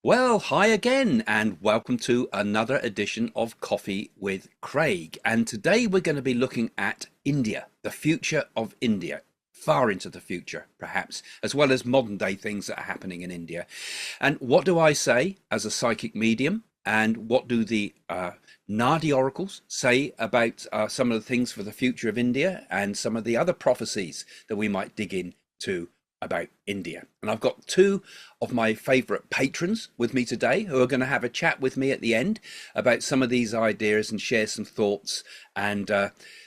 Well, hi again, and welcome to another edition of Coffee with Craig. And today we're going to be looking at India, the future of India, far into the future, perhaps, as well as modern day things that are happening in India. And what do I say as a psychic medium? And what do the Naadi oracles say about some of the things for the future of India and some of the other prophecies that we might dig into about India? And I've got two of my favorite patrons with me today who are going to have a chat with me at the end about some of these ideas and share some thoughts and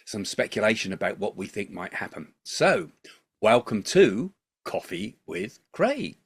some speculation about what we think might happen. So, welcome to Coffee with Craig.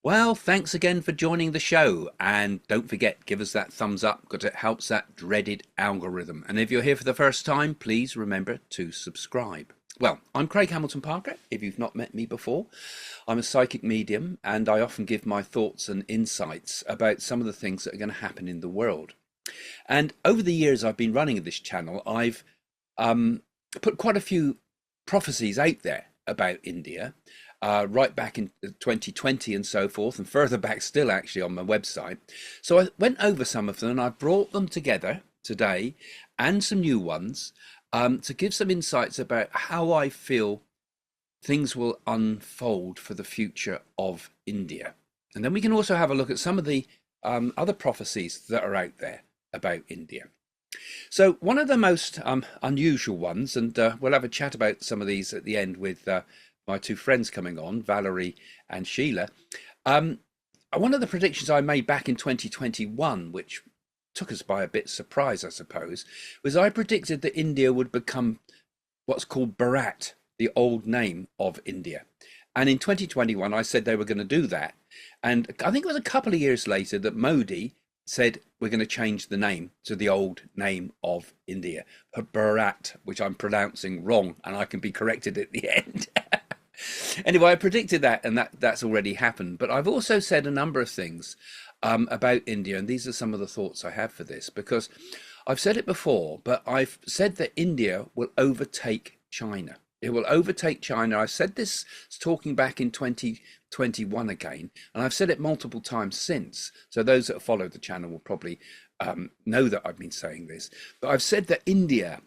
Well, thanks again for joining the show. And don't forget, give us that thumbs up because it helps that dreaded algorithm. And if you're here for the first time, please remember to subscribe. Well, I'm Craig Hamilton Parker. If you've not met me before, I'm a psychic medium and I often give my thoughts and insights about some of the things that are going to happen in the world. And over the years I've been running this channel, I've put quite a few prophecies out there about India. Right back in 2020 and so forth, and further back still actually on my website. So I went over some of them and I brought them together today and some new ones to give some insights about how I feel things will unfold for the future of India. And then we can also have a look at some of the other prophecies that are out there about India. So one of the most unusual ones, and we'll have a chat about some of these at the end with my two friends coming on, Valerie and Sheila. One of the predictions I made back in 2021, which took us by a bit of surprise, I suppose, was I predicted that India would become what's called Bharat, the old name of India. And in 2021, I said they were going to do that. And I think it was a couple of years later that Modi said we're going to change the name to the old name of India, Bharat, which I'm pronouncing wrong, and I can be corrected at the end. Anyway, I predicted that, and that's already happened. But I've also said a number of things about India, and these are some of the thoughts I have for this, because I've said it before, but I've said that India will overtake China. It will overtake China. I said this talking back in 2021 again, and I've said it multiple times since. So those that follow the channel will probably know that I've been saying this. But I've said that India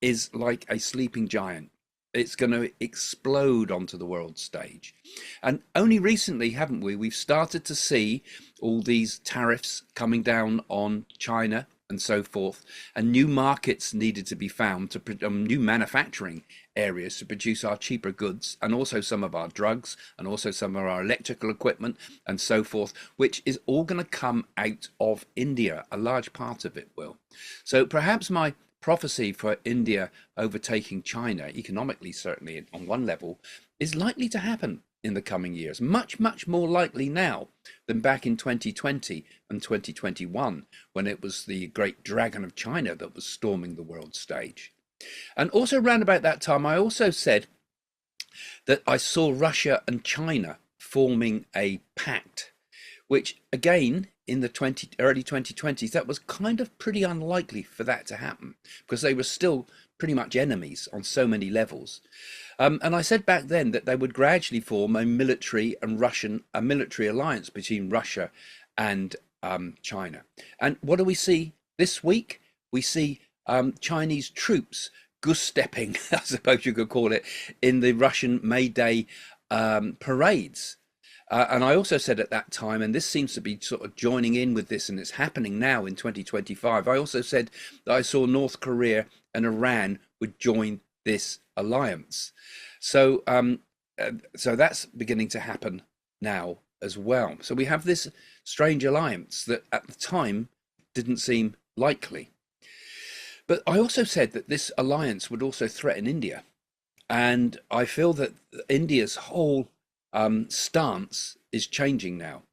is like a sleeping giant. It's going to explode onto the world stage. And only recently, haven't we? We've started to see all these tariffs coming down on China and so forth, and new markets needed to be found to new manufacturing areas to produce our cheaper goods, and also some of our drugs, and also some of our electrical equipment and so forth, which is all going to come out of India. A large part of it will. So perhaps my prophecy for India overtaking China, economically certainly on one level, is likely to happen in the coming years. Much, much more likely now than back in 2020 and 2021, when it was the great dragon of China that was storming the world stage. And also around about that time, I also said that I saw Russia and China forming a pact, which again, in the early 2020s, that was kind of pretty unlikely for that to happen because they were still pretty much enemies on so many levels. And I said back then that they would gradually form a military alliance between Russia and China. And what do we see this week? We see Chinese troops goose-stepping, I suppose you could call it, in the Russian May Day parades. And I also said at that time, and this seems to be sort of joining in with this, and it's happening now in 2025, I also said that I saw North Korea and Iran would join this alliance. So, so that's beginning to happen now as well. So we have this strange alliance that at the time didn't seem likely. But I also said that this alliance would also threaten India. And I feel that India's whole stance is changing now.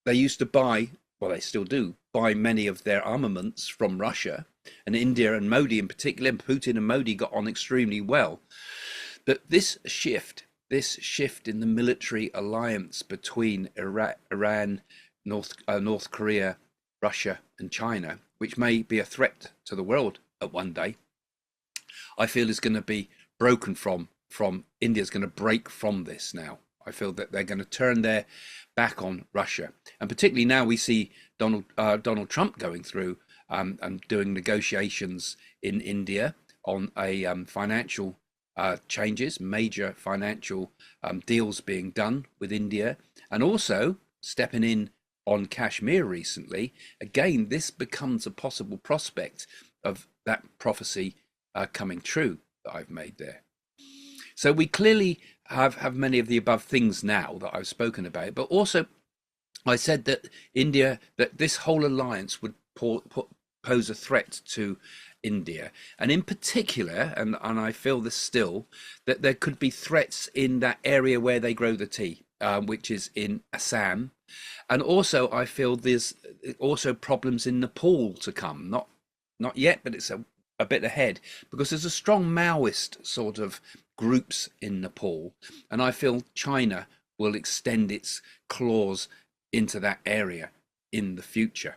They used to buy, well, they still do, buy many of their armaments from Russia. And India and Modi in particular, Putin and Modi got on extremely well. But this shift in the military alliance between Iran, North Korea, Russia and China, which may be a threat to the world at one day, I feel is going to be broken from India's going to break from this now. I feel that they're going to turn their back on Russia, and particularly now we see Donald Trump going through and doing negotiations in India on a financial changes, major financial deals being done with India, and also stepping in on Kashmir recently. Again, this becomes a possible prospect of that prophecy coming true that I've made there. So we clearly have many of the above things now that I've spoken about, but also I said that India, that this whole alliance would pose a threat to India, and in particular, and I feel this still, that there could be threats in that area where they grow the tea, which is in Assam, and also I feel there's also problems in Nepal to come. Not yet, but it's a bit ahead, because there's a strong Maoist sort of groups in Nepal, and I feel China will extend its claws into that area in the future.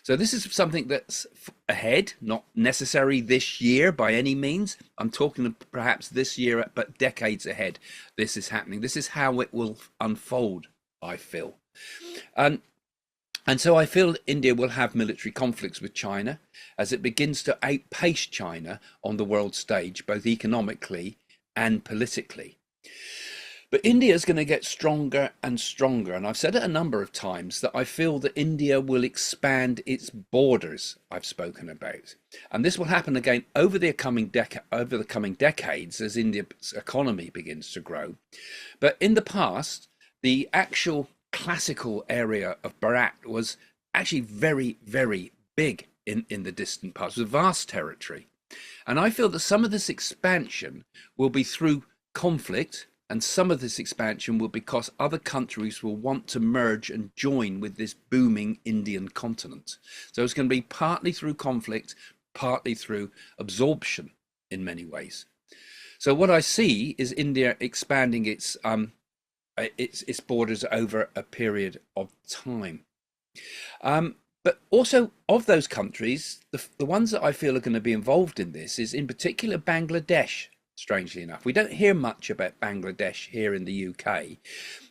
So this is something that's ahead, not necessary this year by any means. I'm talking perhaps this year, but decades ahead. This is happening. This is how it will unfold, I feel. And so I feel India will have military conflicts with China as it begins to outpace China on the world stage, both economically and politically. But India is going to get stronger and stronger. And I've said it a number of times that I feel that India will expand its borders I've spoken about. And this will happen again over the coming decades as India's economy begins to grow. But in the past, the actual classical area of Bharat was actually very, very big in the distant past. It was a vast territory. And I feel that some of this expansion will be through conflict, and some of this expansion will be because other countries will want to merge and join with this booming Indian continent. So it's going to be partly through conflict, partly through absorption in many ways. So what I see is India expanding its borders over a period of time. But also of those countries, the ones that I feel are going to be involved in this is in particular Bangladesh. Strangely enough, we don't hear much about Bangladesh here in the UK,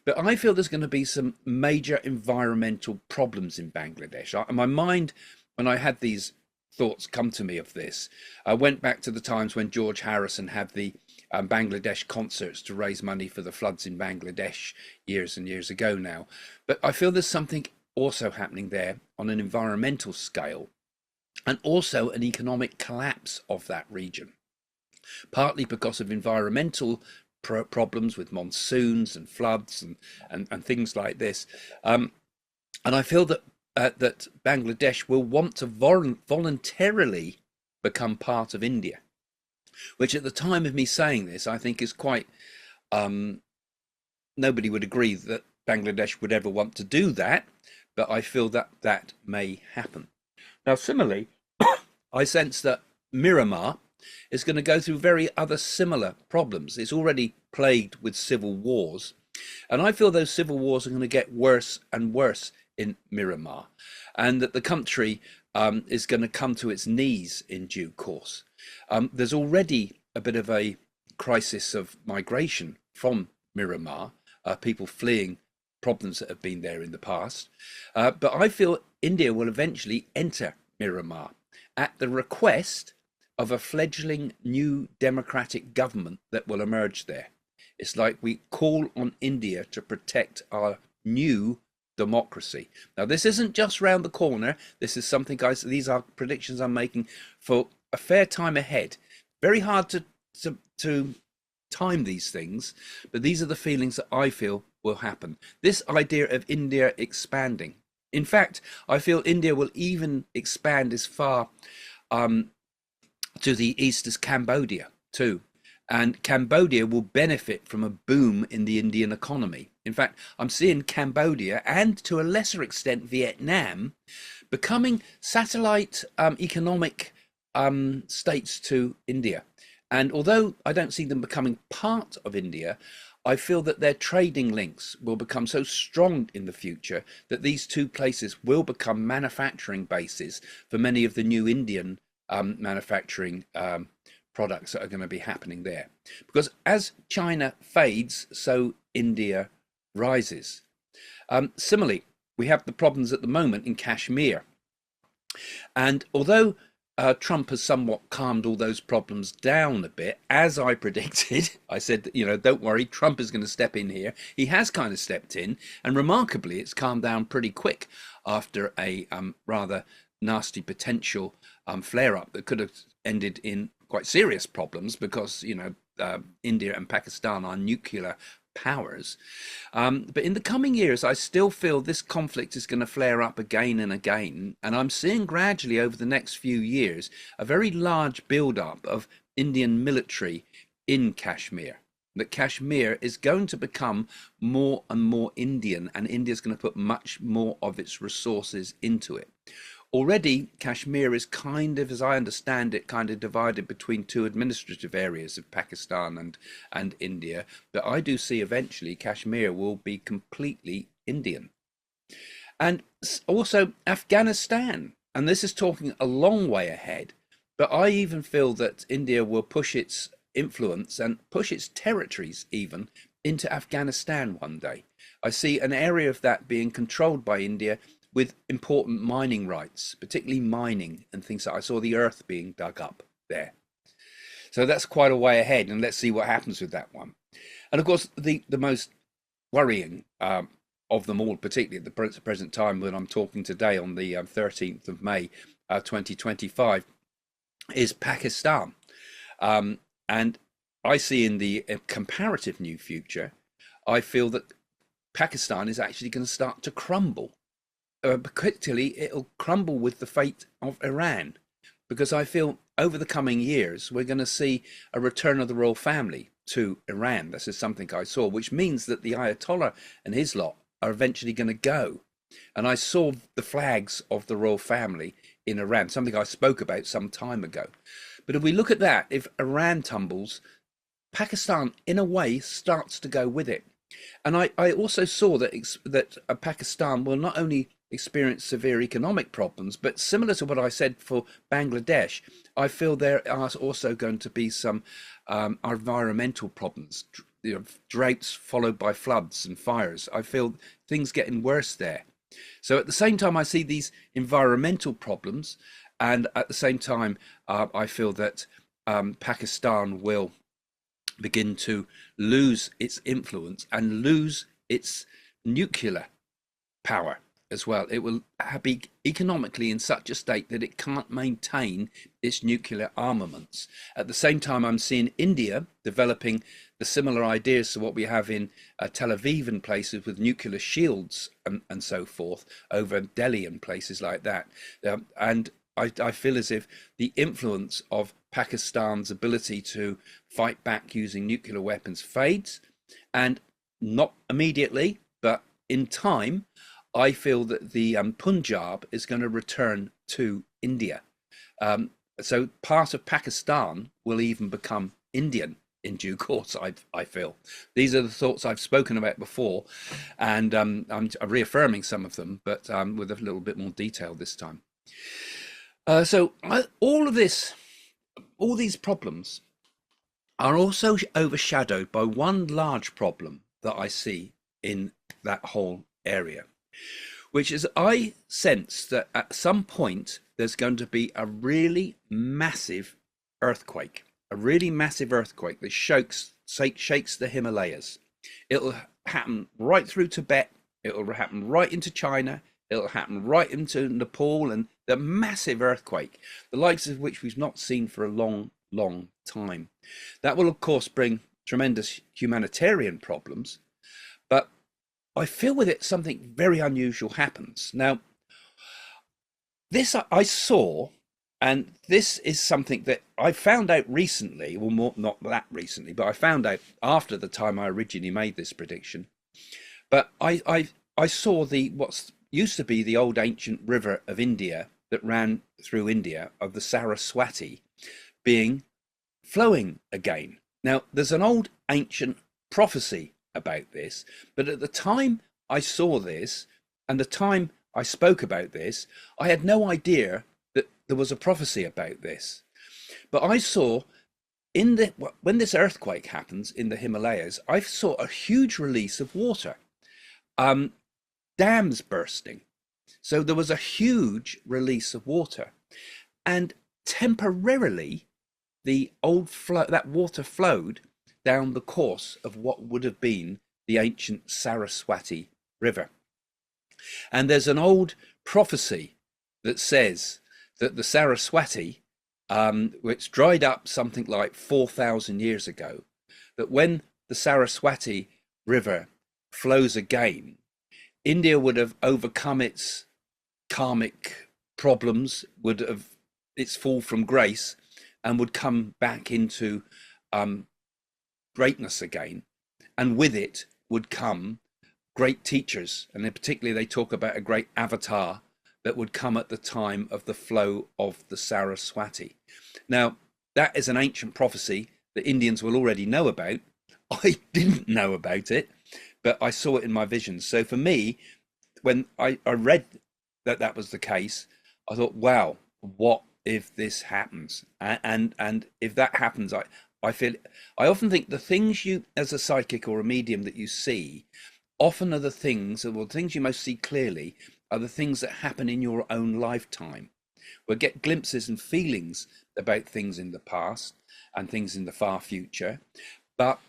but I feel there's going to be some major environmental problems in Bangladesh. My mind, when I had these thoughts come to me of this, I went back to the times when George Harrison had the Bangladesh concerts to raise money for the floods in Bangladesh years and years ago now. But I feel there's something also happening there on an environmental scale, and also an economic collapse of that region. Partly because of environmental problems with monsoons and floods and things like this. And I feel that that Bangladesh will want to voluntarily become part of India, which at the time of me saying this, I think is quite, nobody would agree that Bangladesh would ever want to do that, but I feel that that may happen. Now, similarly, I sense that Myanmar is going to go through very other similar problems. It's already plagued with civil wars, and I feel those civil wars are going to get worse and worse in Myanmar, and that the country is going to come to its knees in due course. There's already a bit of a crisis of migration from Myanmar, people fleeing problems that have been there in the past, but I feel India will eventually enter Myanmar at the request of a fledgling new democratic government that will emerge there. It's like we call on India to protect our new democracy. Now, this isn't just round the corner. This is something, guys, these are predictions I'm making for a fair time ahead. very hard to time these things, but these are the feelings that I feel will happen. This idea of India expanding. In fact, I feel India will even expand as far to the east as Cambodia too. And Cambodia will benefit from a boom in the Indian economy. In fact, I'm seeing Cambodia and to a lesser extent Vietnam becoming satellite economic states to India. And although I don't see them becoming part of India, I feel that their trading links will become so strong in the future that these two places will become manufacturing bases for many of the new Indian manufacturing products that are going to be happening there. Because as China fades, so India rises. Similarly, we have the problems at the moment in Kashmir. And although Trump has somewhat calmed all those problems down a bit, as I predicted. I said, don't worry, Trump is going to step in here. He has kind of stepped in, and remarkably, it's calmed down pretty quick after a rather nasty potential flare-up that could have ended in quite serious problems because, India and Pakistan are nuclear powers. But in the coming years, I still feel this conflict is going to flare up again and again. And I'm seeing gradually over the next few years a very large build-up of Indian military in Kashmir. That Kashmir is going to become more and more Indian, and India is going to put much more of its resources into it. Already, Kashmir is kind of, as I understand it, kind of divided between two administrative areas of Pakistan and India. But I do see eventually Kashmir will be completely Indian. And also Afghanistan. And this is talking a long way ahead. But I even feel that India will push its influence and push its territories even into Afghanistan one day. I see an area of that being controlled by India with important mining rights, particularly mining and things like I saw the earth being dug up there. So that's quite a way ahead, and let's see what happens with that one. And of course, the most worrying of them all, particularly at the present time when I'm talking today on the 13th of May, 2025, is Pakistan. And I see in the comparative new future, I feel that Pakistan is actually going to start to crumble. Particularly, it'll crumble with the fate of Iran, because I feel over the coming years we're going to see a return of the royal family to Iran. This is something I saw, which means that the Ayatollah and his lot are eventually going to go. And I saw the flags of the royal family in Iran, something I spoke about some time ago. But if we look at that, if Iran tumbles, Pakistan, in a way, starts to go with it. And I also saw that Pakistan will not only experience severe economic problems, but similar to what I said for Bangladesh, I feel there are also going to be some environmental problems, droughts followed by floods and fires. I feel things getting worse there. So at the same time, I see these environmental problems, and at the same time, I feel that Pakistan will begin to lose its influence and lose its nuclear power as well. It will be economically in such a state that it can't maintain its nuclear armaments. At the same time, I'm seeing India developing the similar ideas to what we have in Tel Aviv and places with nuclear shields and so forth over Delhi and places like that. And I feel as if the influence of Pakistan's ability to fight back using nuclear weapons fades, and not immediately, but in time, I feel that the Punjab is going to return to India. So part of Pakistan will even become Indian in due course, I feel. These are the thoughts I've spoken about before, and I'm reaffirming some of them, but with a little bit more detail this time. All these problems are also overshadowed by one large problem that I see in that whole area, which is I sense that at some point there's going to be a really massive earthquake, that shakes the Himalayas. It'll happen right through Tibet. It'll happen right into China. It'll happen right into Nepal, and the massive earthquake, the likes of which we've not seen for a long, long time. That will, of course, bring tremendous humanitarian problems, but I feel with it something very unusual happens. Now, this I saw, and this is something that I found out recently, well, more, not that recently, but I found out after the time I originally made this prediction. But I saw the what's used to be the old ancient river of India that ran through India of the Saraswati being flowing again. Now, there's an old ancient prophecy about this, but at the time I saw this and the time I spoke about this, I had no idea that there was a prophecy about this. But I saw in the when this earthquake happens in the Himalayas, I saw a huge release of water, um, dams bursting. So there was a huge release of water, and temporarily the old flow that water flowed down the course of what would have been the ancient Saraswati River. And there's an old prophecy that says that the Saraswati, which dried up something like 4,000 years ago, that when the Saraswati River flows again, India would have overcome its karmic problems, would have its fall from grace, and would come back into greatness again. And with it would come great teachers, and in particular they talk about a great avatar that would come at the time of the flow of the Saraswati. Now, that is an ancient prophecy that Indians will already know about. I didn't know about it, but I saw it in my visions. So for me, when I read that that was the case, I thought, wow, what if this happens? And if that happens, I feel, I often think the things you, as a psychic or a medium, that you see often are the things, well, the things you most see clearly are the things that happen in your own lifetime. We'll get glimpses and feelings about things in the past and things in the far future. But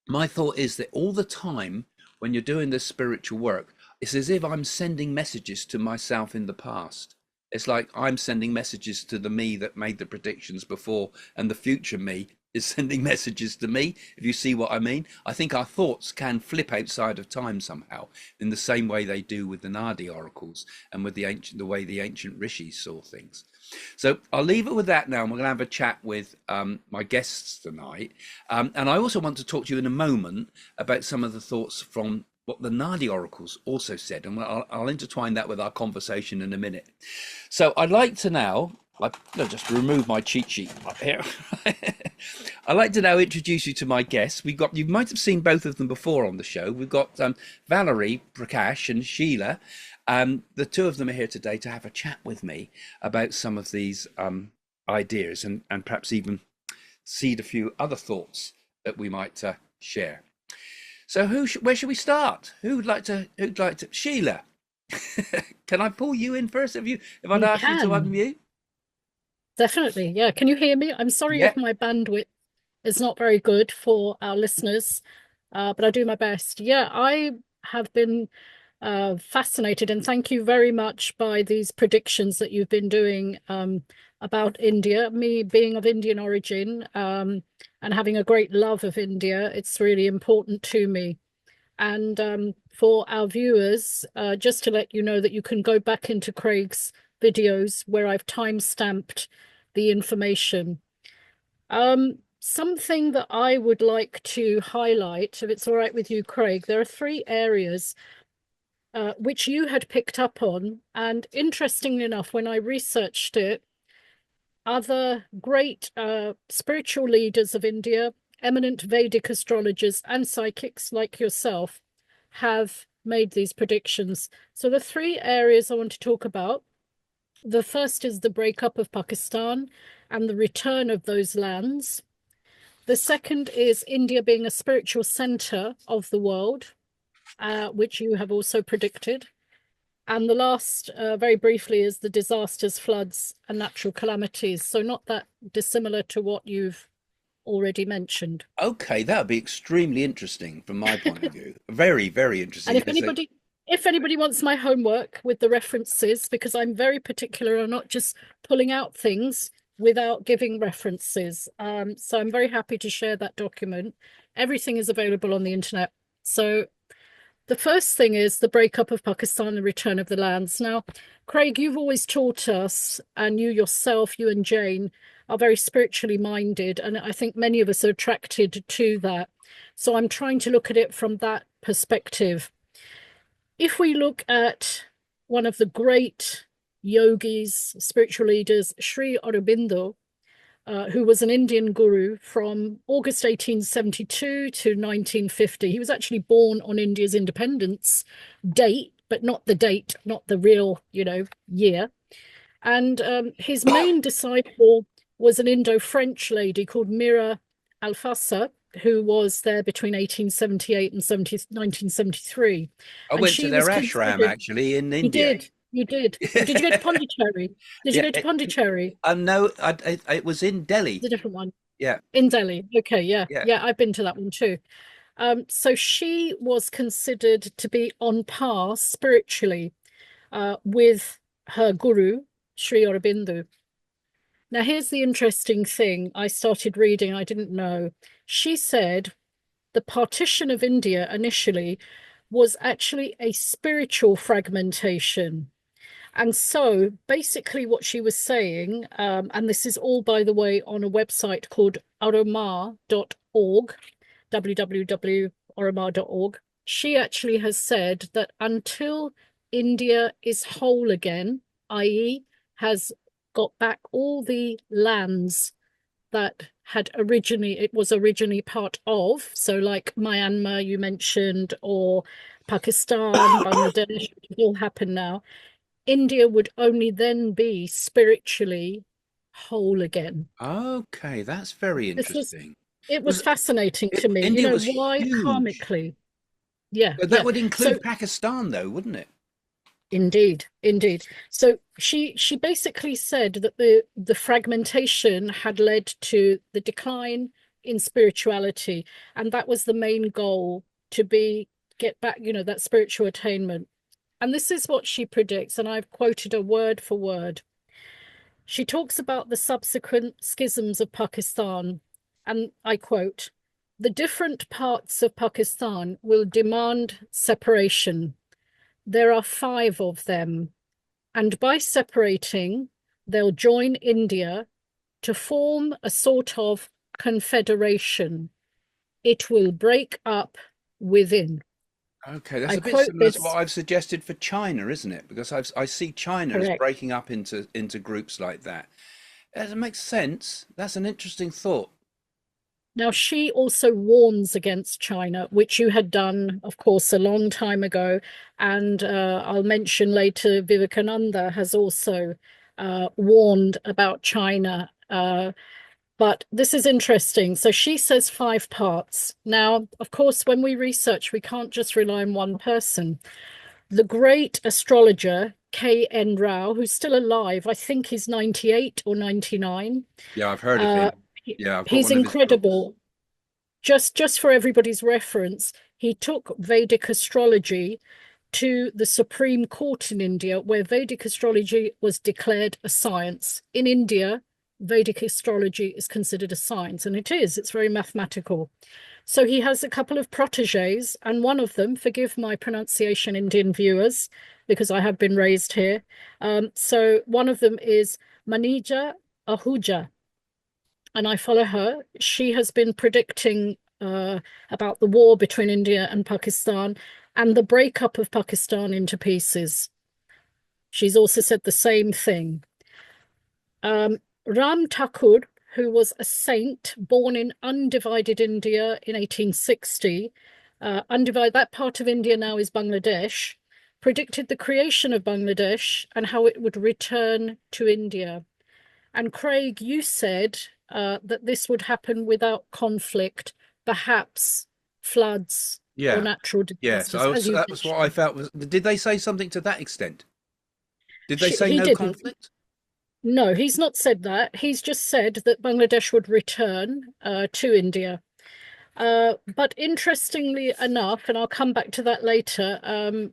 my thought is that all the time when you're doing this spiritual work, it's as if I'm sending messages to myself in the past. It's like I'm sending messages to the me that made the predictions before, and the future me is sending messages to me, if you see what I mean. I think our thoughts can flip outside of time somehow, in the same way they do with the Naadi oracles and with the way the ancient rishis saw things. So I'll leave it with that now, and we're going to have a chat with my guests tonight. And I also want to talk to you in a moment about some of the thoughts from what the Naadi oracles also said, and I'll intertwine that with our conversation in a minute. So I'd like to now, I'll just remove my cheat sheet up here. I'd like to now introduce you to my guests. You might have seen both of them before on the show. We've got Valerie, Prakash and Sheila. The two of them are here today to have a chat with me about some of these ideas, and perhaps even seed a few other thoughts that we might share. So where should we start? Who'd like to, Sheila? Can I pull you in first? If I'd ask you to unmute? Definitely, yeah. Can you hear me? I'm sorry Yeah. if my bandwidth is not very good for our listeners, but I do my best. Yeah, I have been fascinated, and thank you very much by these predictions that you've been doing about India. Me being of Indian origin and having a great love of India, it's really important to me. And for our viewers, just to let you know that you can go back into Craig's videos where I've time-stamped the information. Something that I would like to highlight, if it's all right with you, Craig, there are three areas which you had picked up on. And interestingly enough, when I researched it, other great spiritual leaders of India, eminent Vedic astrologers and psychics like yourself have made these predictions. So the three areas I want to talk about, the first is the breakup of Pakistan and the return of those lands. The second is India being a spiritual center of the world, which you have also predicted. And the last, very briefly, is the disasters, floods, and natural calamities. So not that dissimilar to what you've already mentioned. Okay, that would be extremely interesting from my point of view. Very, very And interesting. if anybody wants my homework with the references, because I'm very particular on not just pulling out things, without giving references. So I'm very happy to share that document. Everything is available on the internet. So the first thing is the breakup of Pakistan and return of the lands. Now, Craig, you've always taught us, and you yourself, you and Jane, are very spiritually minded, and I think many of us are attracted to that. So I'm trying to look at it from that perspective. If we look at one of the great yogis, spiritual leaders, Sri Aurobindo, who was an Indian guru from August 1872 to 1950. He was actually born on India's independence date, but not the date, not the real, year. And his main disciple was an Indo-French lady called Mira Alfassa, who was there between 1878 and 1973. I And went to she their was ashram considered, actually in you India. did, you did. Did you go to Pondicherry? Did you Yeah, go to Pondicherry? no, it was in Delhi. The different one. Yeah, In Delhi. Okay, yeah. yeah. Yeah, I've been to that one too. So she was considered to be on par spiritually with her guru, Sri Aurobindo. Now, here's the interesting thing. I started reading, I didn't know. She said the partition of India initially was actually a spiritual fragmentation. And so basically what she was saying, and this is all, by the way, on a website called aromar.org, www.oromar.org, she actually has said that until India is whole again, i.e., has got back all the lands that it was originally part of, so like Myanmar you mentioned, or Pakistan, Bangladesh, which all happened now, India would only then be spiritually whole again. Okay, that's very This was, interesting. it was Was fascinating to me. India was Why huge. karmically? Yeah, But that yeah. would So include Pakistan, though, wouldn't it? indeed, indeed. So she basically said that the fragmentation had led to the decline in spirituality, and that was the main goal, to get back, that spiritual attainment. And this is what she predicts, and I've quoted her word for word. She talks about the subsequent schisms of Pakistan, and I quote, "The different parts of Pakistan will demand separation. There are 5 of them, and by separating, they'll join India to form a sort of confederation. It will break up within." Okay, that's I a bit quote similar to what this, I've suggested for China, isn't it? Because I see China as correct. breaking up into groups like that. That makes sense. That's an interesting thought. Now, she also warns against China, which you had done, of course, a long time ago. And I'll mention later, Vivekananda has also warned about China. But this is interesting. So she says 5 parts. Now, of course, when we research, we can't just rely on one person. The great astrologer, K.N. Rao, who's still alive, I think he's 98 or 99. Yeah, I've heard of Uh, him. Yeah, I've got he's one of his books. incredible. Just for everybody's reference, he took Vedic astrology to the Supreme Court in India, where Vedic astrology was declared a science. In India, Vedic astrology is considered a science, and it is. It's very mathematical. So he has a couple of proteges, and one of them, forgive my pronunciation, Indian viewers, because I have been raised here. So one of them is Manija Ahuja, and I follow her. She has been predicting about the war between India and Pakistan and the breakup of Pakistan into pieces. She's also said the same thing. Ram Thakur, who was a saint born in undivided India in 1860, undivided, that part of India now is Bangladesh, predicted the creation of Bangladesh and how it would return to India. And Craig, you said that this would happen without conflict, perhaps floods or Yeah, natural yeah. So disasters, as you that was what I mentioned. felt was. Did they say something to that extent? Did they say He no didn't. conflict? No, he's not said that. He's just said that Bangladesh would return to India. But interestingly enough, and I'll come back to that later,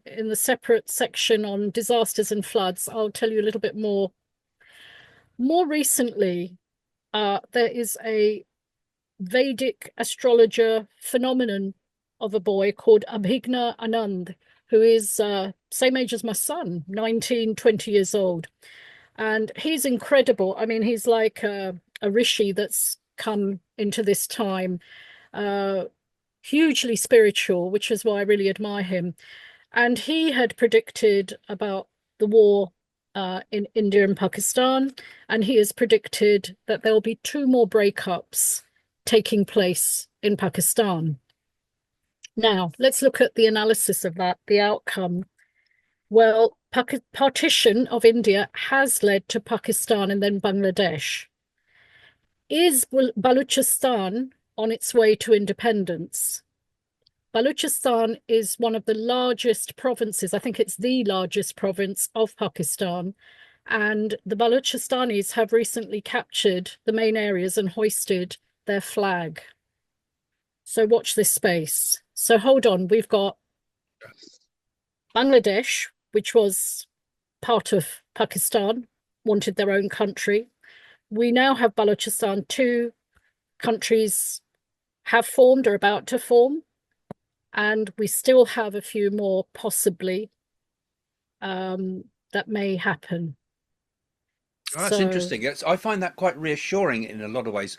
in the separate section on disasters and floods, I'll tell you a little bit more. more recently, there is a Vedic astrologer phenomenon of a boy called Abhigna Anand, who is same age as my son, 19, 20 years old. And he's incredible. I mean, he's like a rishi that's come into this time, uh, hugely spiritual, which is why I really admire him. And he had predicted about the war in India and Pakistan, and he has predicted that there will be two more breakups taking place in Pakistan. Now, let's look at the analysis of that, the outcome. Well, partition of India has led to Pakistan and then Bangladesh. Is Balochistan on its way to independence? Balochistan is one of the largest provinces. I think it's the largest province of Pakistan. And the Balochistanis have recently captured the main areas and hoisted their flag. So watch this space. So hold on, we've got Bangladesh, which was part of Pakistan, wanted their own country. We now have Balochistan. Two countries have formed or about to form, and we still have a few more possibly that may happen. Oh, that's So interesting. I find that quite reassuring in a lot of ways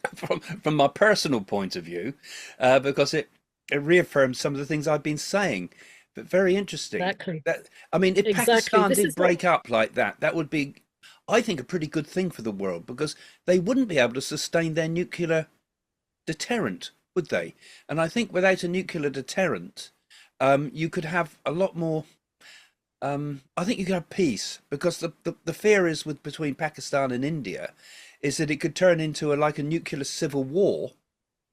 from my personal point of view, because it reaffirms some of the things I've been saying. But very interesting. exactly, That I mean, if exactly. Pakistan This did is what break up like that, that would be, I think, a pretty good thing for the world because they wouldn't be able to sustain their nuclear deterrent, would they? And I think without a nuclear deterrent, you could have a lot more. I think you could have peace because the fear is with between Pakistan and India is that it could turn into like a nuclear civil war,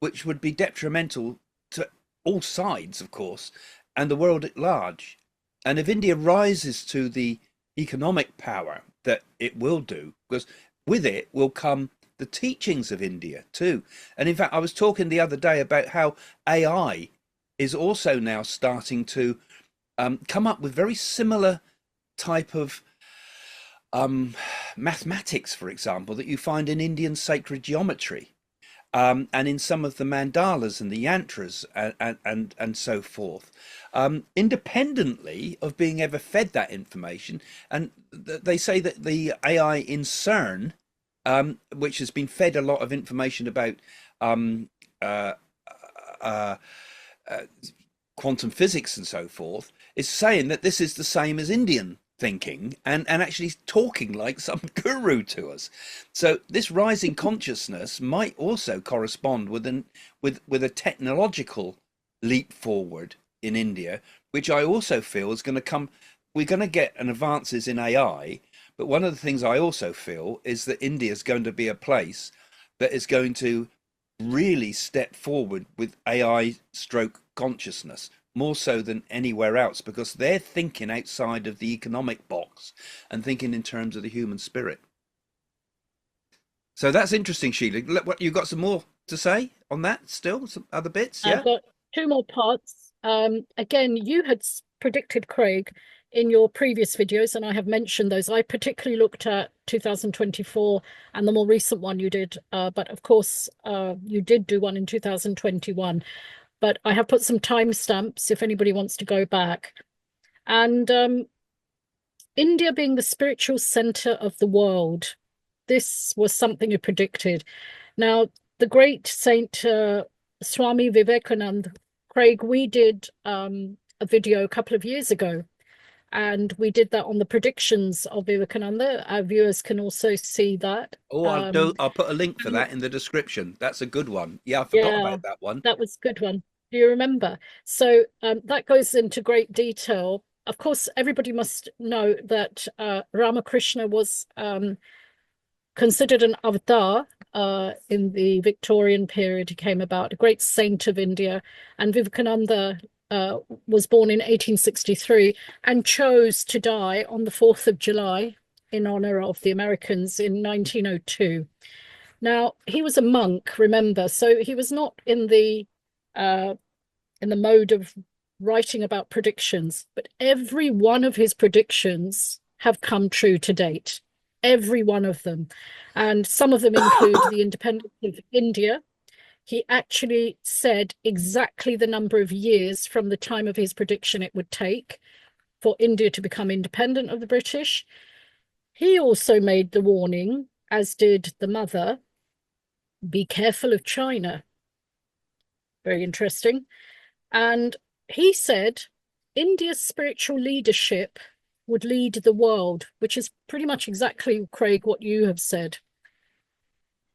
which would be detrimental to all sides, of course, and the world at large. And if India rises to the economic power that it will do, because with it will come the teachings of India too. And in fact, I was talking the other day about how AI is also now starting to come up with very similar type of mathematics, for example, that you find in Indian sacred geometry. And in some of the mandalas and the yantras and so forth, independently of being ever fed that information. And they say that the AI in CERN, which has been fed a lot of information about um, uh, uh, uh, quantum physics and so forth, is saying that this is the same as Indian thinking and actually talking like some guru to us. So this rising consciousness might also correspond with with a technological leap forward in India, which I also feel is going to come. We're going to get an advances in AI, but one of the things I also feel is that India is going to be a place that is going to really step forward with AI stroke consciousness more so than anywhere else because they're thinking outside of the economic box and thinking in terms of the human spirit. So that's interesting, Sheila. What you got some more to say on that still? Some other bits, I've yeah? got two more parts. Again, you had predicted, Craig, in your previous videos, and I have mentioned those. I particularly looked at 2024 and the more recent one you did, but of course, you did do one in 2021. But I have put some timestamps if anybody wants to go back. And India being the spiritual center of the world, this was something you predicted. Now, the great Saint Swami Vivekananda, Craig, we did a video a couple of years ago, and we did that on the predictions of Vivekananda. Our viewers can also see that. Oh, I'll put a link for that in the description. That's a good one. Yeah, I forgot Yeah, about that one. that was a good one. Do you remember? So that goes into great detail. Of course, everybody must know that Ramakrishna was considered an avatar in the Victorian period. He came about, a great saint of India, and Vivekananda was born in 1863 and chose to die on the 4th of July in honor of the Americans in 1902. Now, he was a monk, remember, so he was not uh, in the mode of writing about predictions, but every one of his predictions have come true to date. every one of them. And some of them include the independence of India. He actually said exactly the number of years from the time of his prediction it would take for India to become independent of the British. He also made the warning, as did the mother, be careful of China. Very interesting. And he said India's spiritual leadership would lead the world, which is pretty much exactly, Craig, what you have said.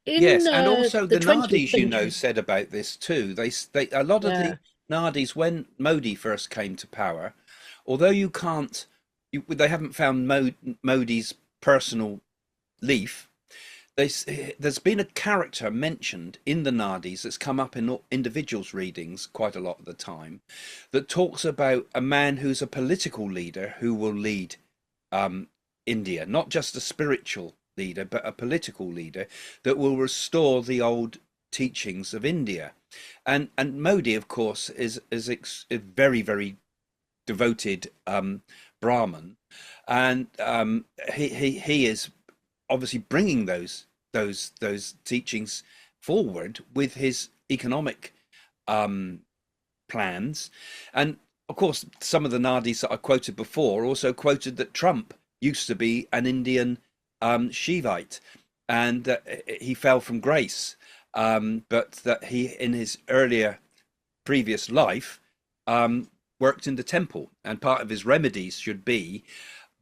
In Yes, and also the the 20th Nadis, you know, century, said about this too. They a lot of the yeah, Nadis when Modi first came to power, although you can't, they haven't found Modi's personal leaf. There's been a character mentioned in the Nadis that's come up in individuals' readings quite a lot of the time, that talks about a man who's a political leader who will lead um, India, not just a spiritual leader, but a political leader that will restore the old teachings of India. And Modi, of course, is very devoted Brahmin, and he is obviously bringing those teachings forward with his economic um, plans. And of course, some of the Nadis that I quoted before also quoted that Trump used to be an Indian Shivite, and that he fell from grace, but that he, in his earlier previous life, worked in the temple, and part of his remedies should be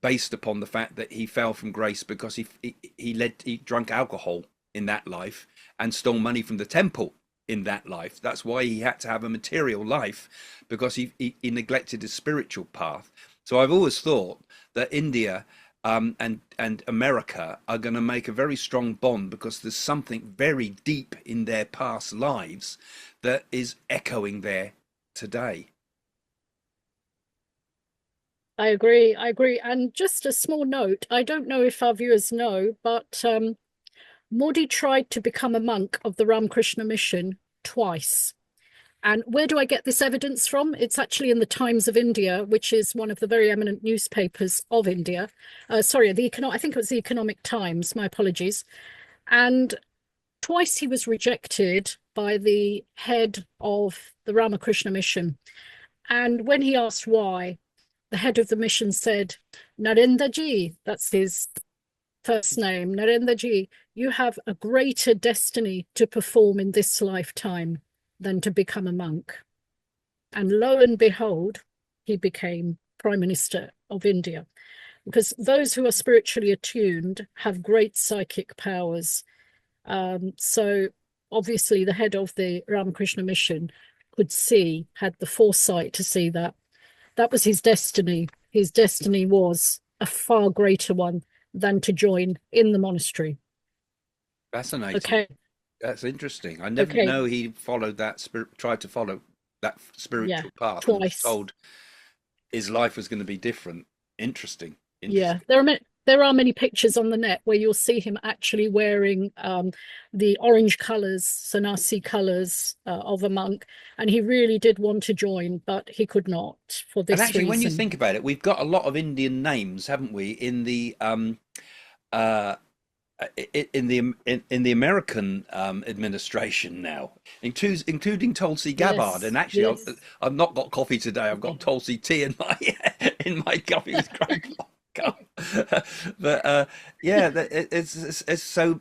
based upon the fact that he fell from grace because he drank alcohol in that life and stole money from the temple in that life. That's why he had to have a material life, because he neglected his spiritual path. So I've always thought that India and America are going to make a very strong bond, because there's something very deep in their past lives that is echoing there today. I agree. I agree. And just a small note, I don't know if our viewers know, but Modi tried to become a monk of the Ramakrishna mission twice. And where do I get this evidence from? It's actually in the Times of India, which is one of the very eminent newspapers of India. Sorry, I think it was the Economic Times. My apologies. And twice he was rejected by the head of the Ramakrishna mission. And when he asked why, the head of the mission said, Narendra ji, that's his first name, Narendra ji, you have a greater destiny to perform in this lifetime than to become a monk. And lo and behold, he became Prime Minister of India. Because those who are spiritually attuned have great psychic powers. So obviously the head of the Ramakrishna mission had the foresight to see that. That was his destiny. His destiny was a far greater one than to join in the monastery. Fascinating. Okay, That's interesting. I never okay, know he followed that tried to follow that yeah, spiritual path and was twice. told his life was going to be different. Interesting. Yeah, Interesting. there are many pictures on the net where you'll see him actually wearing the orange colours, sannyasi colours of a monk, and he really did want to join, but he could not for And this actually, when you reason. think about it, we've got a lot of Indian names, haven't we, uh, in the American administration now, including Tulsi Gabbard. And Yes, actually, yes, I've not got coffee today. I've yeah, got Tulsi tea in my in my coffee with great cup. But yeah, it's so,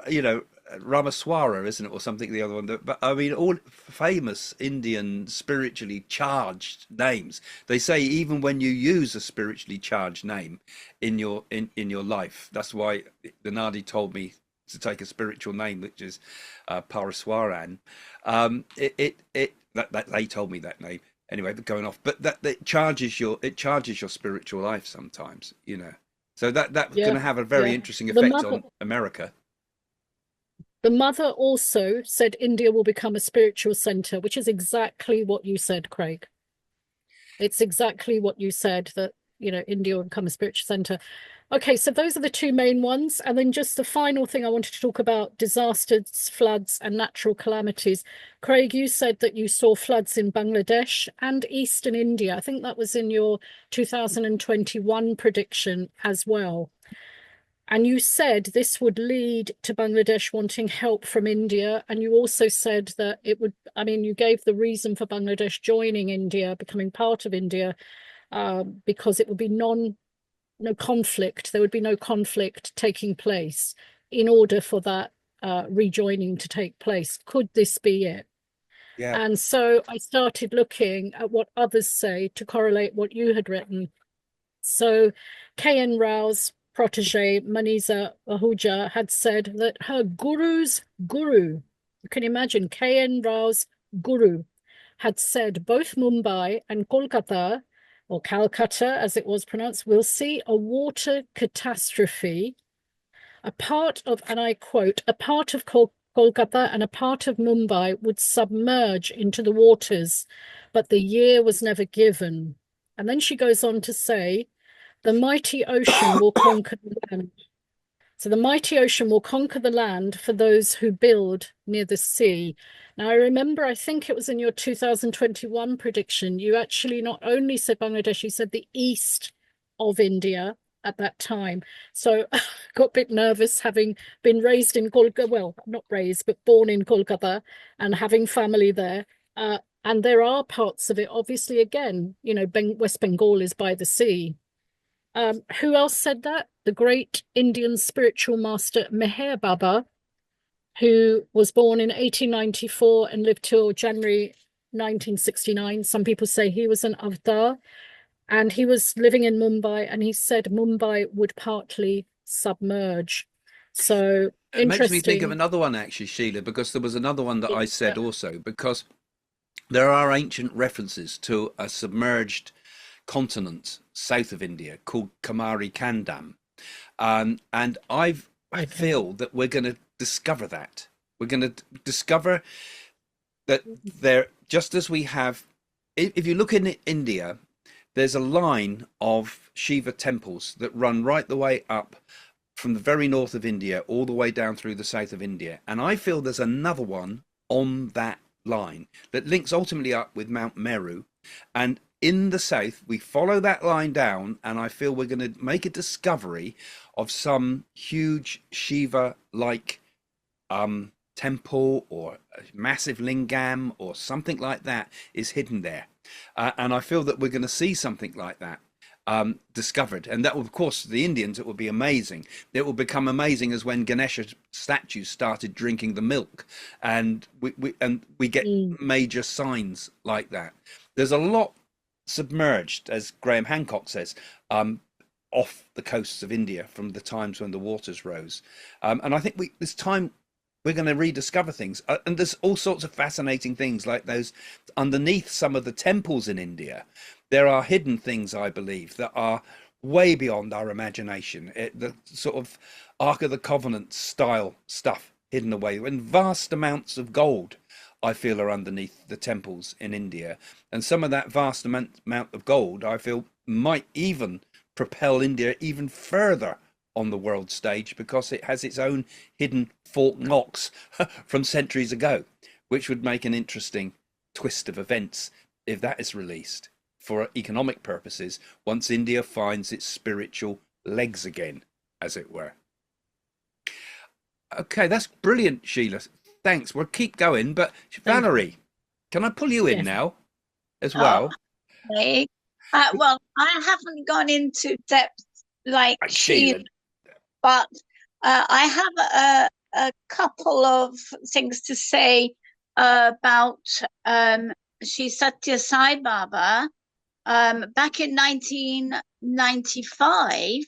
you know, Ramaswara, isn't it, or something? The other one, but I mean, all famous Indian spiritually charged names. They say even when you use a spiritually charged name in your life, that's why the Nadi told me to take a spiritual name, which is Paraswaran. That they told me that name anyway. But going off, but that it charges your spiritual life sometimes, you know. So that's going yeah, to have a very yeah. interesting The effect mother, on America. the mother also said India will become a spiritual center, which is exactly what you said, Craig. It's exactly what you said that, India will become a spiritual center. Okay, so those are the two main ones. And then just the final thing I wanted to talk about, disasters, floods, and natural calamities. Craig, you said that you saw floods in Bangladesh and eastern India. I think that was in your 2021 prediction as well. And you said this would lead to Bangladesh wanting help from India. And you also said that it would, I mean, you gave the reason for Bangladesh joining India, becoming part of India, because it would be no conflict. There would be no conflict taking place in order for that rejoining to take place. Could this be it? Yeah. And so I started looking at what others say to correlate what you had written. So K.N. Rao's protege, Manisa Ahuja, had said that her guru's guru, you can imagine K.N. Rao's guru, had said both Mumbai and Kolkata, or Calcutta as it was pronounced, will see a water catastrophe. A part of, and I quote, a part of Kolkata and a part of Mumbai would submerge into the waters, but the year was never given. And then she goes on to say, the mighty ocean will conquer the land. So the mighty ocean will conquer the land for those who build near the sea. Now, I remember, I think it was in your 2021 prediction, you actually not only said Bangladesh, you said the east of India at that time. So I got a bit nervous having been raised in Kolkata, well, not raised, but born in Kolkata and having family there. And there are parts of it, obviously, again, you know, West Bengal is by the sea. Who else said that? The great Indian spiritual master Meher Baba, who was born in 1894 and lived till January 1969. Some people say he was an avatar, and he was living in Mumbai, and he said Mumbai would partly submerge. So It makes me think of interesting. another one actually, Sheila, because there was another one that I Yeah. said also, because there are ancient references to a submerged continent south of India called Kamari Kandam. And I Okay. feel that we're going to discover that. We're going to discover that there, just as we have, if you look in India, there's a line of Shiva temples that run right the way up from the very north of India all the way down through the south of India. And I feel there's another one on that line that links ultimately up with Mount Meru. And in the south, we follow that line down, and I feel we're going to make a discovery of some huge Shiva like temple or a massive lingam or something like that is hidden there. And I feel that we're going to see something like that discovered. And that will, of course, the Indians, it will be amazing. It will become amazing as when Ganesha statues started drinking the milk, and we get Mm. major signs like that. There's a lot submerged, as Graham Hancock says, off the coasts of India from the times when the waters rose. And I think this time we're going to rediscover things. And there's all sorts of fascinating things like those underneath some of the temples in India. There are hidden things, I believe, that are way beyond our imagination. The sort of Ark of the Covenant style stuff hidden away, and vast amounts of gold I feel are underneath the temples in India. And some of that vast amount of gold I feel might even propel India even further on the world stage, because it has its own hidden Fort Knox from centuries ago, which would make an interesting twist of events if that is released for economic purposes once India finds its spiritual legs again, as it were. Okay, that's brilliant, Sheila. Thanks. We'll keep going. But Thank you. Valerie, can I pull you in Yes. now as Oh, well? okay. Well, I haven't gone into depth like she, Sheila. but I have a couple of things to say about Sri Satya Sai Baba. Back in 1995,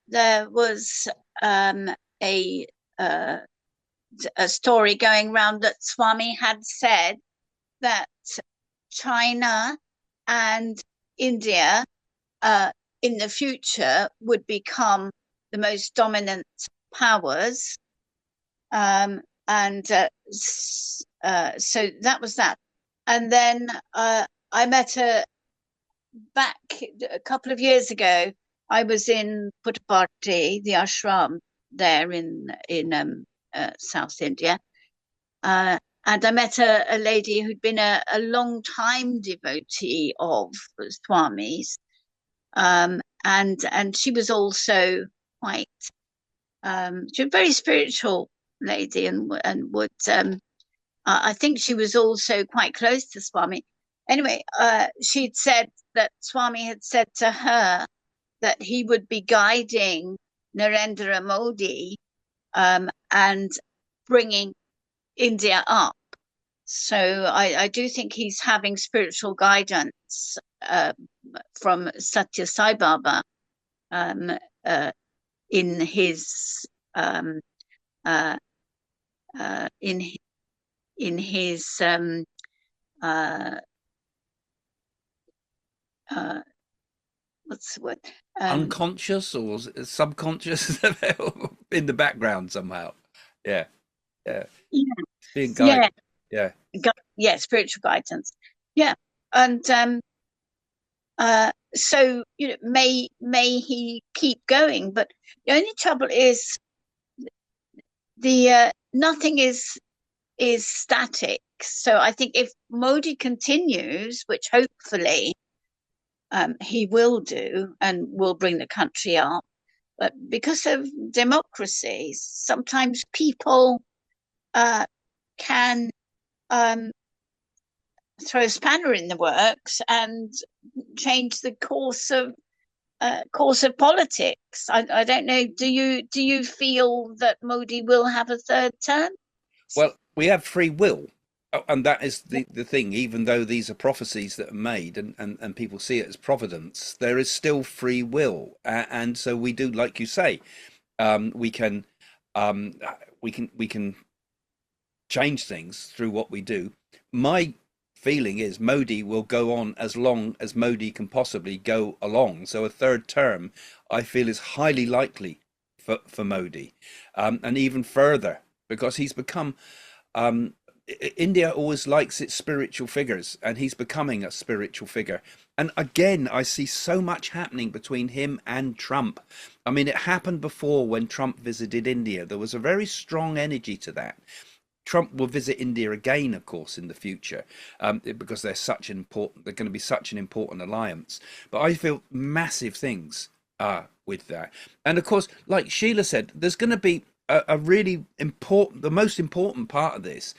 there was a uh, a story going around that Swami had said that China and India in the future would become the most dominant powers. So that was that. And then I met her back a couple of years ago. I was in Puttaparthi, the ashram there in South India. And I met a lady who'd been a long time devotee of Swami's. And she was also quite, she's a very spiritual lady, and would, I think she was also quite close to Swami. Anyway, she'd said that Swami had said to her that he would be guiding Narendra Modi, and bringing India up. So I do think he's having spiritual guidance from Satya Sai Baba, in his in his what's the word? Unconscious or subconscious in the background somehow. Yeah, yeah. Yeah, Being guided. Yeah, yeah, spiritual guidance. Yeah, and so may he keep going, but the only trouble is the nothing is static. So I think if Modi continues, which hopefully he will do, and will bring the country up, but because of democracy, sometimes people can throw a spanner in the works and change the course of politics. I don't know. Do you feel that Modi will have a third term? well, we have free will. And that is the thing. Even though these are prophecies that are made, and people see it as providence, there is still free will. And so we do, like you say, we can change things through what we do. My feeling is Modi will go on as long as Modi can possibly go along. So a third term, I feel, is highly likely for Modi, and even further, because he's become. India always likes its spiritual figures, and he's becoming a spiritual figure. And again, I see so much happening between him and Trump. I mean, it happened before when Trump visited India. There was a very strong energy to that. Trump will visit India again, of course, in the future, because they're going to be such an important alliance. But I feel massive things with that. And of course, like Sheila said, there's going to be a really important, the most important part of this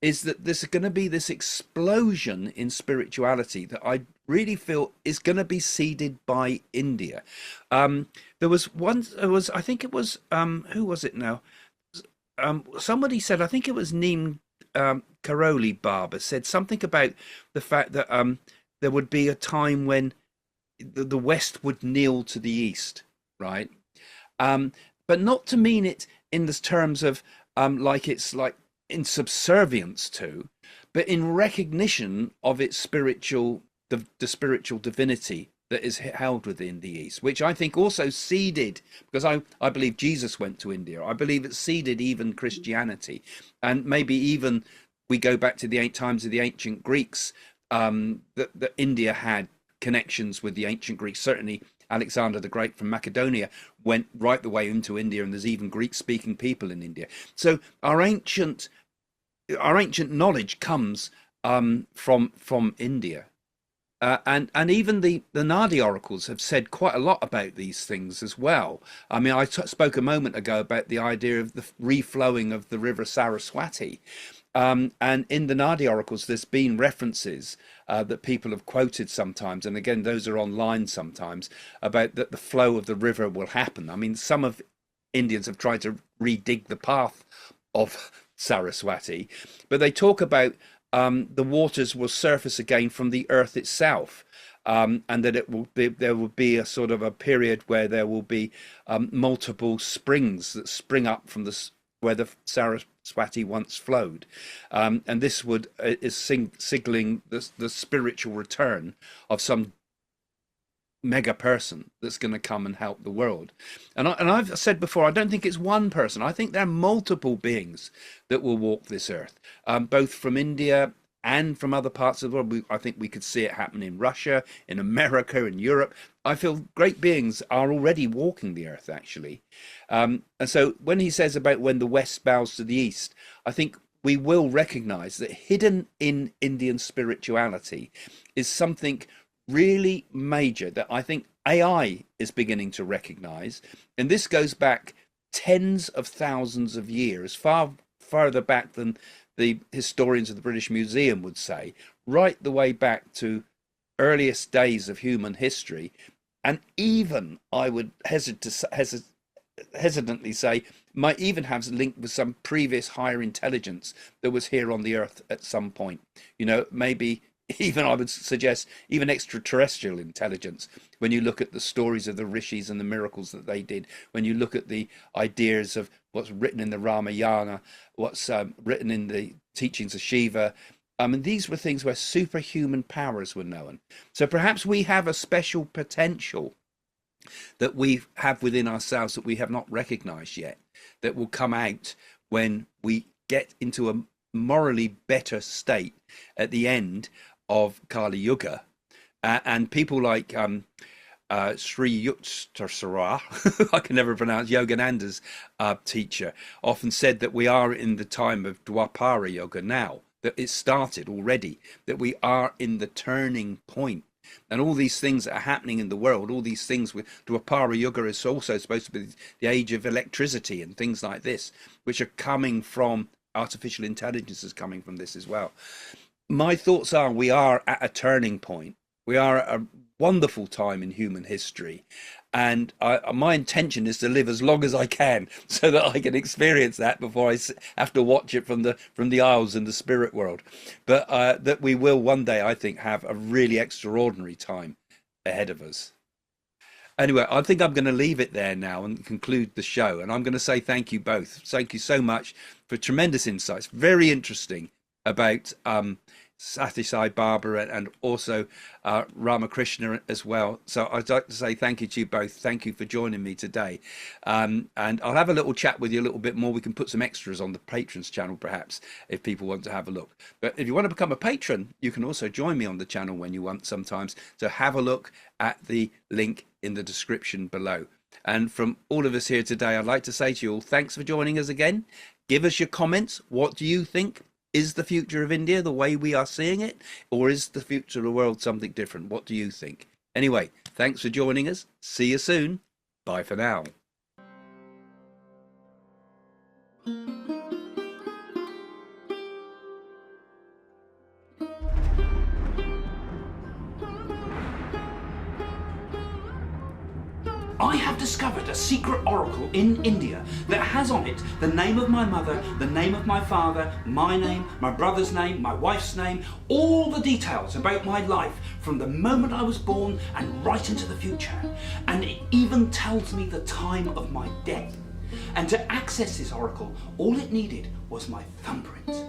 is that there's going to be this explosion in spirituality that I really feel is going to be seeded by India. There was I think it was, who was it now? Somebody said, I think it was Neem Karoli Baba, said something about the fact that there would be a time when the West would kneel to the East, right? But not to mean it in the terms of like it's like in subservience to, but in recognition of its spiritual, the spiritual divinity that is held within the East, which I think also seeded, because I believe Jesus went to India. I believe it seeded even Christianity, and maybe even we go back to the times of the ancient Greeks, that India had connections with the ancient Greeks. Certainly Alexander the Great from Macedonia went right the way into India, and there's even Greek-speaking people in India. So our ancient knowledge comes from India. And even the Naadi oracles have said quite a lot about these things as well. I mean, I spoke a moment ago about the idea of the reflowing of the river Saraswati. And in the Naadi oracles, there's been references that people have quoted sometimes, and again, those are online sometimes, about that the flow of the river will happen. I mean, some of Indians have tried to redig the path of Saraswati, but they talk about the waters will surface again from the earth itself, and that there will be a sort of a period where there will be multiple springs that spring up from where the Saraswati once flowed, and this is signaling the spiritual return of some mega person that's going to come and help the world. And I've said before, I don't think it's one person. I think there are multiple beings that will walk this earth, both from India and from other parts of the world. I think we could see it happen in Russia, in America, in Europe. I feel great beings are already walking the earth, actually. And so when he says about when the West bows to the East, I think we will recognize that hidden in Indian spirituality is something really major that I think AI is beginning to recognize. And this goes back tens of thousands of years, far further back than the historians of the British Museum would say, right the way back to earliest days of human history. And even I would hesitantly say might even have linked with some previous higher intelligence that was here on the earth at some point. You know, maybe even I would suggest even extraterrestrial intelligence, when you look at the stories of the rishis and the miracles that they did, when you look at the ideas of what's written in the Ramayana, what's written in the teachings of Shiva. And these were things where superhuman powers were known. So perhaps we have a special potential that we have within ourselves that we have not recognized yet, that will come out when we get into a morally better state at the end of Kali Yuga. And people like Sri Yukteswara, I can never pronounce, Yogananda's teacher, often said that we are in the time of Dwapara Yoga now, that it started already, that we are in the turning point. And all these things that are happening in the world, all these things with Dwapara Yuga is also supposed to be the age of electricity and things like this, which are coming from artificial intelligence, is coming from this as well. My thoughts are we are at a turning point. We are at a wonderful time in human history. And my intention is to live as long as I can so that I can experience that before I have to watch it from the aisles in the spirit world. But that we will one day, I think, have a really extraordinary time ahead of us. Anyway, I think I'm going to leave it there now and conclude the show. And I'm going to say thank you both. Thank you so much for tremendous insights. Very interesting about Sathya Sai Baba and also Ramakrishna as well. So I'd like to say thank you to you both. Thank you for joining me today. And I'll have a little chat with you a little bit more. We can put some extras on the Patrons channel, perhaps, if people want to have a look. But if you want to become a patron, you can also join me on the channel when you want sometimes. So have a look at the link in the description below. And from all of us here today, I'd like to say to you all, thanks for joining us again. Give us your comments. What do you think? Is the future of India the way we are seeing it? Or is the future of the world something different? What do you think? Anyway, thanks for joining us. See you soon. Bye for now. I have discovered a secret oracle in India that has on it the name of my mother, the name of my father, my name, my brother's name, my wife's name, all the details about my life from the moment I was born and right into the future. And it even tells me the time of my death. And to access this oracle, all it needed was my thumbprint.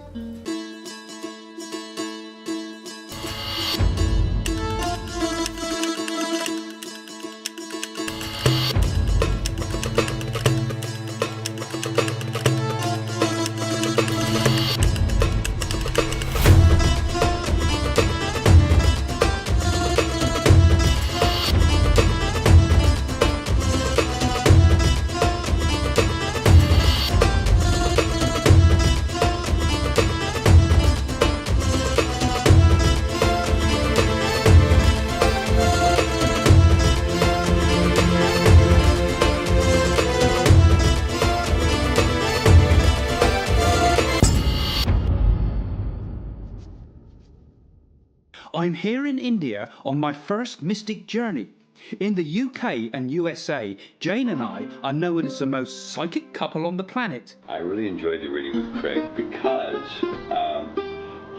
I'm here in India on my first mystic journey. In the UK and USA, Jane and I are known as the most psychic couple on the planet. I really enjoyed the reading with Craig because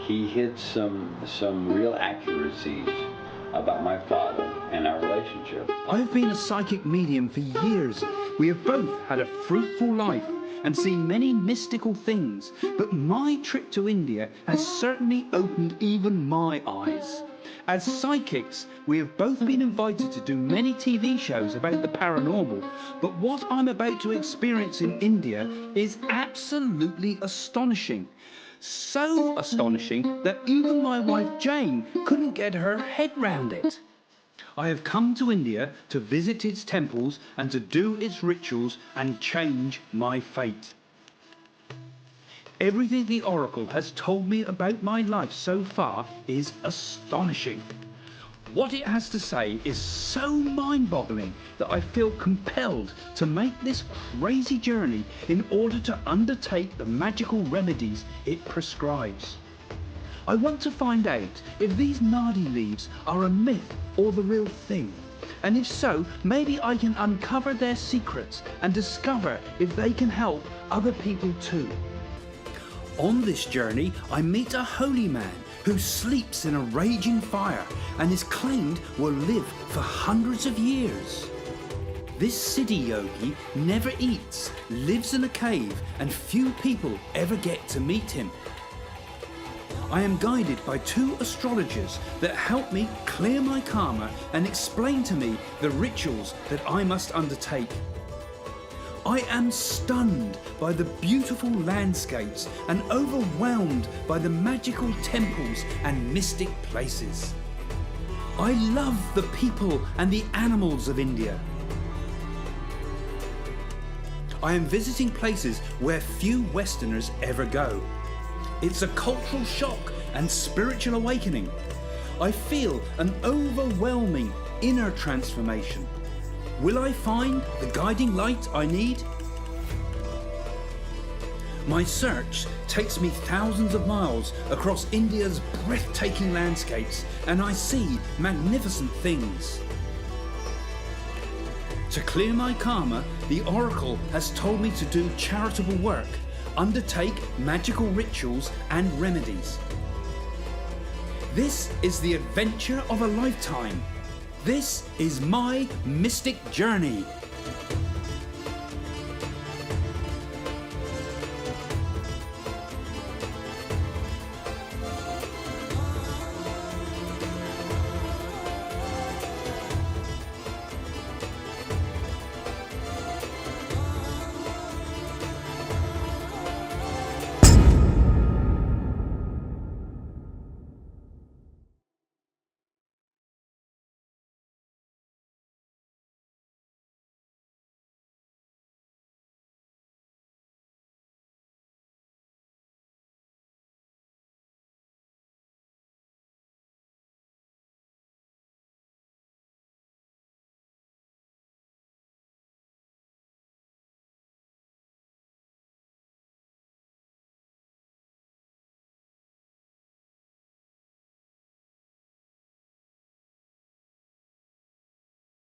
he hit some real accuracies about my father and our relationship. I've been a psychic medium for years. We have both had a fruitful life and seen many mystical things, but my trip to India has certainly opened even my eyes. As psychics, we have both been invited to do many TV shows about the paranormal, but what I'm about to experience in India is absolutely astonishing. So astonishing that even my wife Jane couldn't get her head round it. I have come to India to visit its temples and to do its rituals and change my fate. Everything the Oracle has told me about my life so far is astonishing. What it has to say is so mind-boggling that I feel compelled to make this crazy journey in order to undertake the magical remedies it prescribes. I want to find out if these Naadi leaves are a myth or the real thing. And if so, maybe I can uncover their secrets and discover if they can help other people too. On this journey, I meet a holy man who sleeps in a raging fire and is claimed will live for hundreds of years. This Siddhi yogi never eats, lives in a cave, and few people ever get to meet him. I am guided by 2 astrologers that help me clear my karma and explain to me the rituals that I must undertake. I am stunned by the beautiful landscapes and overwhelmed by the magical temples and mystic places. I love the people and the animals of India. I am visiting places where few Westerners ever go. It's a cultural shock and spiritual awakening. I feel an overwhelming inner transformation. Will I find the guiding light I need? My search takes me thousands of miles across India's breathtaking landscapes, and I see magnificent things. To clear my karma, the oracle has told me to do charitable work, undertake magical rituals and remedies. This is the adventure of a lifetime. This is my mystic journey.